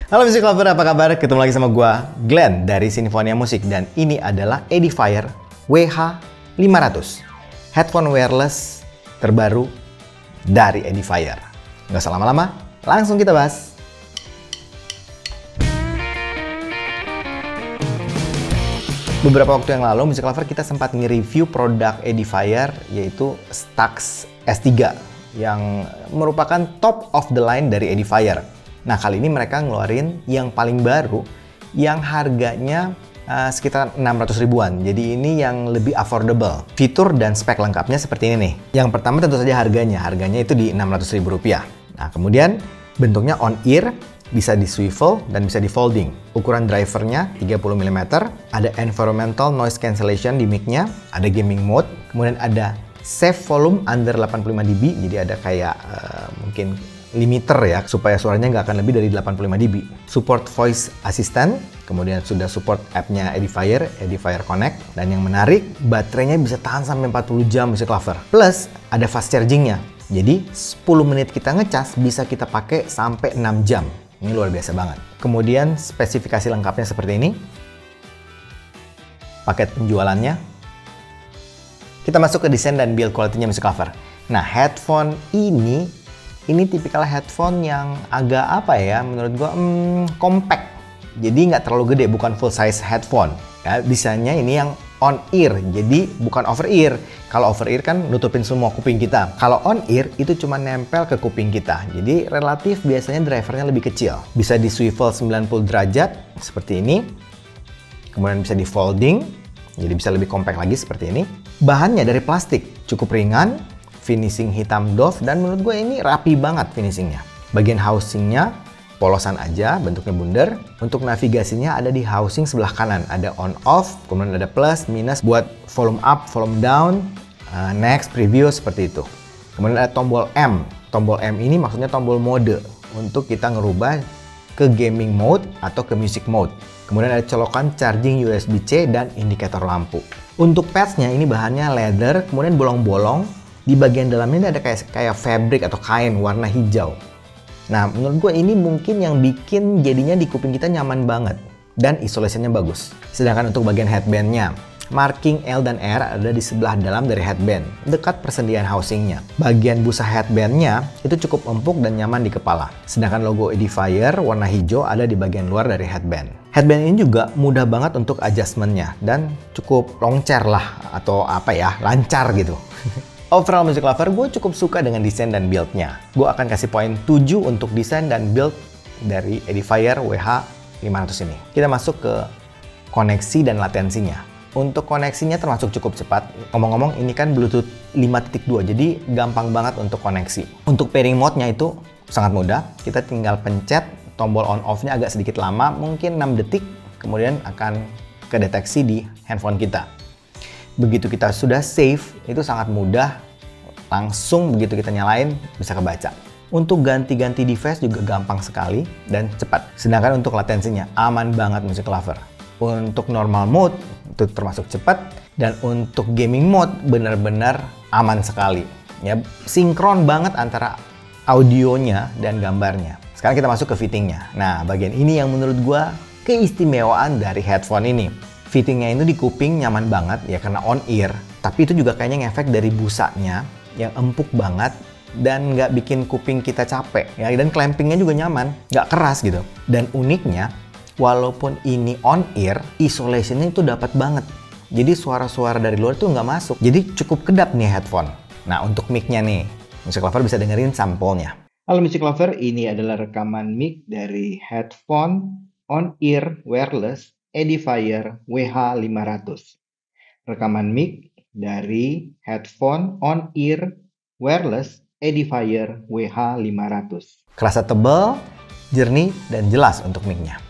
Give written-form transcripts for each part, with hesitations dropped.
Halo Music Lover, apa kabar? Ketemu lagi sama gua, Glenn dari Sinfonia Musik, dan ini adalah Edifier WH500, headphone wireless terbaru dari Edifier. Nggak usah lama-lama, langsung kita bahas. Beberapa waktu yang lalu, Music Lover, kita sempat nge-review produk Edifier, yaitu Stax S3, yang merupakan top of the line dari Edifier. Nah, kali ini mereka ngeluarin yang paling baru, yang harganya sekitar 600 ribuan. Jadi ini yang lebih affordable. Fitur dan spek lengkapnya seperti ini nih. Yang pertama tentu saja harganya. Harganya itu di 600 ribu rupiah. Nah, kemudian bentuknya on-ear, bisa di swivel dan bisa di folding. Ukuran drivernya 30 mm, ada environmental noise cancellation di mic-nya, ada gaming mode, kemudian ada save volume under 85 dB, jadi ada kayak mungkin limiter ya, supaya suaranya nggak akan lebih dari 85 dB. Support voice assistant, kemudian sudah support app-nya Edifier, Edifier Connect, dan yang menarik, baterainya bisa tahan sampai 40 jam Music Lover. Plus, ada fast charging-nya. Jadi, 10 menit kita ngecas, bisa kita pakai sampai 6 jam. Ini luar biasa banget. Kemudian, spesifikasi lengkapnya seperti ini. Paket penjualannya. Kita masuk ke desain dan build quality-nya Music Lover. Nah, headphone ini tipikal headphone yang agak apa ya, menurut gua compact. Jadi nggak terlalu gede, bukan full size headphone. Ya, bisanya ini yang on ear, jadi bukan over ear. Kalau over ear kan nutupin semua kuping kita. Kalau on ear itu cuma nempel ke kuping kita. Jadi relatif biasanya drivernya lebih kecil. Bisa di swivel 90 derajat seperti ini. Kemudian bisa di folding, jadi bisa lebih compact lagi seperti ini. Bahannya dari plastik, cukup ringan. Finishing hitam doff, dan menurut gue ini rapi banget finishingnya. Bagian housingnya polosan aja, bentuknya bundar. Untuk navigasinya ada di housing sebelah kanan, ada on off, kemudian ada plus, minus buat volume up, volume down, next, preview, seperti itu. Kemudian ada tombol M. Tombol M ini maksudnya tombol mode untuk kita ngerubah ke gaming mode atau ke music mode. Kemudian ada colokan charging USB-C dan indikator lampu. Untuk pads-nya ini bahannya leather, kemudian bolong-bolong. Di bagian dalamnya ada kayak fabric atau kain warna hijau. Nah, menurut gue ini mungkin yang bikin jadinya di kuping kita nyaman banget. Dan isolasinya bagus. Sedangkan untuk bagian headbandnya, marking L dan R ada di sebelah dalam dari headband, dekat persendian housingnya. Bagian busa headbandnya itu cukup empuk dan nyaman di kepala. Sedangkan logo Edifier warna hijau ada di bagian luar dari headband. Headband ini juga mudah banget untuk adjustmentnya dan cukup longcer lah, atau apa ya, lancar gitu. Overall Music Lover, gue cukup suka dengan desain dan build-nya. Gue akan kasih poin 7 untuk desain dan build dari Edifier WH500 ini. Kita masuk ke koneksi dan latensinya. Untuk koneksinya termasuk cukup cepat. Ngomong-ngomong, ini kan Bluetooth 5.2, jadi gampang banget untuk koneksi. Untuk pairing mode-nya itu sangat mudah. Kita tinggal pencet tombol on-off-nya agak sedikit lama, mungkin 6 detik, kemudian akan kedeteksi di handphone kita. Begitu kita sudah save, itu sangat mudah, langsung begitu kita nyalain bisa kebaca. Untuk ganti-ganti device juga gampang sekali dan cepat. Sedangkan untuk latensinya aman banget Music Lover. Untuk normal mode itu termasuk cepat, dan untuk gaming mode benar-benar aman sekali. Ya, sinkron banget antara audionya dan gambarnya. Sekarang kita masuk ke fittingnya. Nah, bagian ini yang menurut gua keistimewaan dari headphone ini. Fittingnya itu di kuping nyaman banget ya karena on ear, tapi itu juga kayaknya ngefek dari busanya yang empuk banget dan nggak bikin kuping kita capek ya, dan clampingnya juga nyaman, nggak keras gitu. Dan uniknya, walaupun ini on ear, isolationnya itu dapat banget. Jadi suara-suara dari luar tuh nggak masuk. Jadi cukup kedap nih headphone. Nah, untuk mic-nya nih, Music Lover bisa dengerin sampelnya. Halo Music Lover, ini adalah rekaman mic dari headphone on ear wireless Edifier WH500. Rekaman mic dari headphone on-ear wireless Edifier WH500. Kerasa tebal, jernih, dan jelas untuk mic-nya.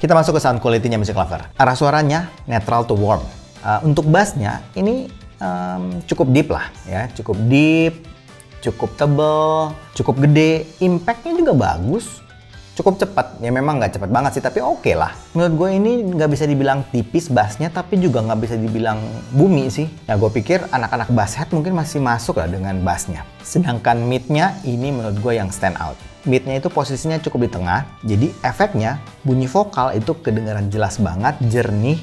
Kita masuk ke sound quality-nya Music Lover. Arah suaranya netral to warm. Untuk bass-nya ini cukup deep lah, ya, cukup deep, cukup tebal, cukup gede. Impact-nya juga bagus. cukup cepat. Ya memang nggak cepat banget sih, tapi oke lah. Menurut gue ini nggak bisa dibilang tipis bassnya, tapi juga nggak bisa dibilang bumi sih. Ya gue pikir anak-anak bass head mungkin masih masuk lah dengan bassnya. Sedangkan mid-nya ini menurut gue yang stand out. Mid-nya itu posisinya cukup di tengah, jadi efeknya bunyi vokal itu kedengaran jelas banget, jernih,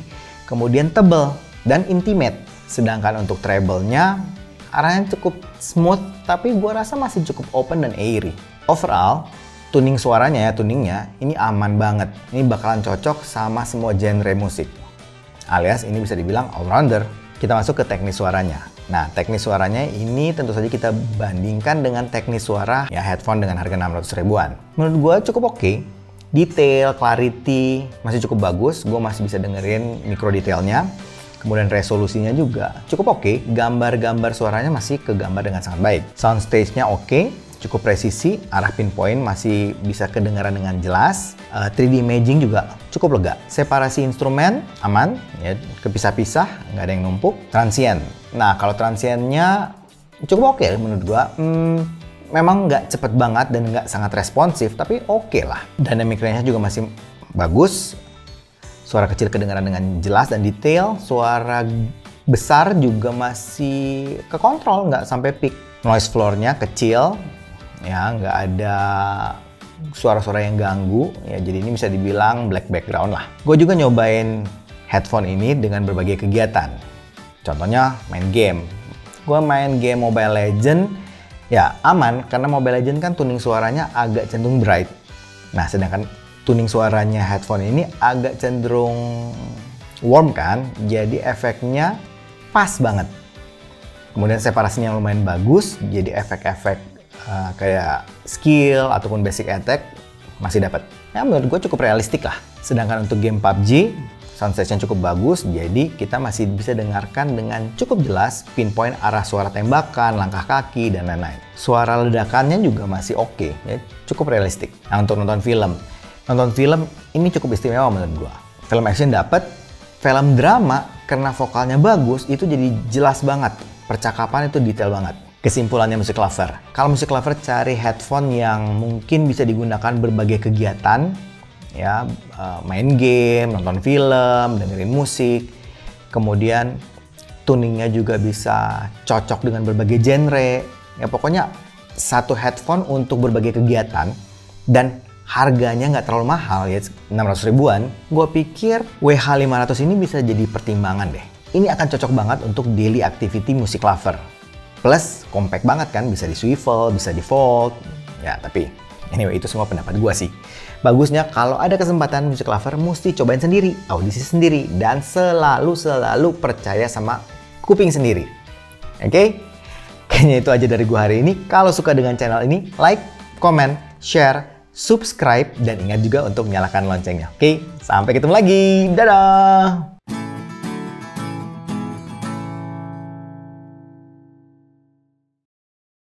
kemudian tebel dan intimate. Sedangkan untuk treble-nya arahnya cukup smooth, tapi gua rasa masih cukup open dan airy. Overall, tuning suaranya ya, tuningnya ini aman banget. Ini bakalan cocok sama semua genre musik. Alias ini bisa dibilang all-rounder. Kita masuk ke teknis suaranya. Nah, teknis suaranya ini tentu saja kita bandingkan dengan teknis suara ya headphone dengan harga 600 ribuan. Menurut gua cukup oke. Detail, clarity masih cukup bagus. Gua masih bisa dengerin micro detailnya. Kemudian resolusinya juga cukup oke, gambar-gambar suaranya masih kegambar dengan sangat baik. Soundstage-nya oke, cukup presisi, arah pinpoint masih bisa kedengaran dengan jelas. 3D imaging juga cukup lega. Separasi instrumen aman, ya kepisah-pisah, nggak ada yang numpuk. Transient. Nah, kalau transientnya cukup oke menurut gua. Memang nggak cepet banget dan nggak sangat responsif, tapi oke lah. Dynamic range-nya juga masih bagus. Suara kecil kedengaran dengan jelas dan detail, suara besar juga masih kekontrol, nggak sampai peak. Noise floor-nya kecil, ya nggak ada suara-suara yang ganggu, ya jadi ini bisa dibilang black background lah. Gue juga nyobain headphone ini dengan berbagai kegiatan. Contohnya main game. Gue main game Mobile Legends, ya aman karena Mobile Legends kan tuning suaranya agak cenderung bright. Nah, sedangkan tuning suaranya headphone ini agak cenderung warm kan, jadi efeknya pas banget. Kemudian separasinya lumayan bagus, jadi efek-efek kayak skill ataupun basic attack masih dapat. Ya menurut gue cukup realistik lah. Sedangkan untuk game PUBG, soundstage-nya cukup bagus, jadi kita masih bisa dengarkan dengan cukup jelas pinpoint arah suara tembakan, langkah kaki, dan lain-lain. Suara ledakannya juga masih oke, ya cukup realistik. Nah untuk nonton film ini cukup istimewa menurut gua. Film action dapet, film drama karena vokalnya bagus itu jadi jelas banget. Percakapan itu detail banget. Kesimpulannya Music Lover. Kalau Music Lover cari headphone yang mungkin bisa digunakan berbagai kegiatan, ya main game, nonton film, dengerin musik, kemudian tuningnya juga bisa cocok dengan berbagai genre. Ya pokoknya satu headphone untuk berbagai kegiatan dan harganya nggak terlalu mahal ya, 600 ribuan. Gue pikir WH500 ini bisa jadi pertimbangan deh. Ini akan cocok banget untuk daily activity Music Lover. Plus, compact banget kan, bisa di swivel, bisa di fold. Ya, tapi anyway itu semua pendapat gue sih. Bagusnya kalau ada kesempatan Music Lover mesti cobain sendiri, audisi sendiri, dan selalu percaya sama kuping sendiri. Oke? Kayaknya itu aja dari gue hari ini. Kalau suka dengan channel ini, like, comment, share, subscribe, dan ingat juga untuk nyalakan loncengnya. Oke, sampai ketemu lagi. Dadah!